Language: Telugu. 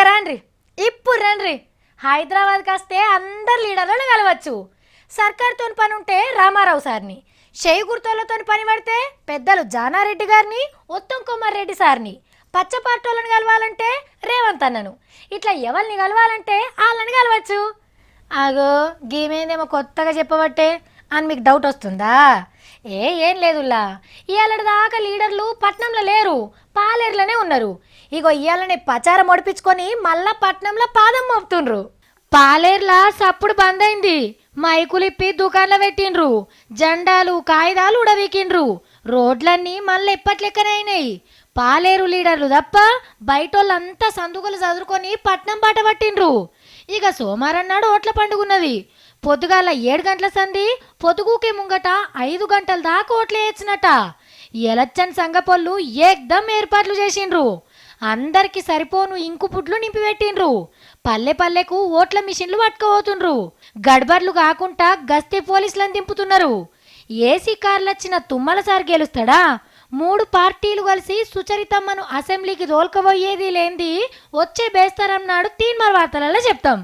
రండి ఇప్పుడు రండి. హైదరాబాద్కి వస్తే అందరు లీడర్లను కలవచ్చు. సర్కార్తో పని ఉంటే రామారావు సార్ని, షేయి గుర్తోళ్లతో పని పడితే పెద్దలు జానారెడ్డి గారిని, ఉత్తమ్ కుమార్ రెడ్డి సార్ని, పచ్చ పార్టీలను కలవాలంటే రేవంత్ అన్నను, ఇట్లా ఎవరిని కలవాలంటే వాళ్ళని కలవచ్చు. ఆగో గీమేందేమో కొత్తగా చెప్పబట్టే అని మీకు డౌట్ వస్తుందా? ఏం లేదులా, ఇవాళ దాకా లీడర్లు పట్నంలో లేరు, పాలేరులోనే ఉన్నారు. ఇగో ఇవాళనే ప్రచారం ఒడిపించుకొని మళ్ళా పట్నంలో పాదం మోపుతుండ్రు. పాలేర్లా సప్పుడు బంద్ అయింది, మైకులిప్పి దుకాణంలో పెట్టిండ్రు, జెండాలు కాగితాలు ఉడవీకిండ్రు, రోడ్లన్నీ మళ్ళీ ఎప్పట్లెక్కనే అయినాయి. పాలేరు లీడర్లు తప్ప బయటోళ్ళంతా సందుకలు చదువుకొని పట్నం బాట పట్టిండ్రు. ఇక సోమవారం నాడు ఓట్ల పండుగున్నది. పొద్దుగాల 7 గంటల సంధి పొద్దుగూకే ముంగట 5 గంటల దాకా ఓట్లు వేయచ్చునట. ఎలక్షన్ సంగపోళ్ళు ఏకదం ఏర్పాట్లు చేసిండ్రు. అందరికి సరిపోను ఇంకు పుట్లు నింపిపెట్టిండ్రు. పల్లె పల్లెకు ఓట్ల మిషన్లు పట్టుకుపోతుండ్రు. గడ్బర్లు కాకుండా గస్తీ పోలీసులను దింపుతున్నారు. ఏసీ కార్లొచ్చిన తుమ్మల సార్ గెలుస్తాడా? 3 పార్టీలు కలిసి సుచరితమ్మను అసెంబ్లీకి తోల్కపోయేది లేంది వచ్చే బేస్తారం నాడు తీన్మార్ వార్తలలో చెప్తాం.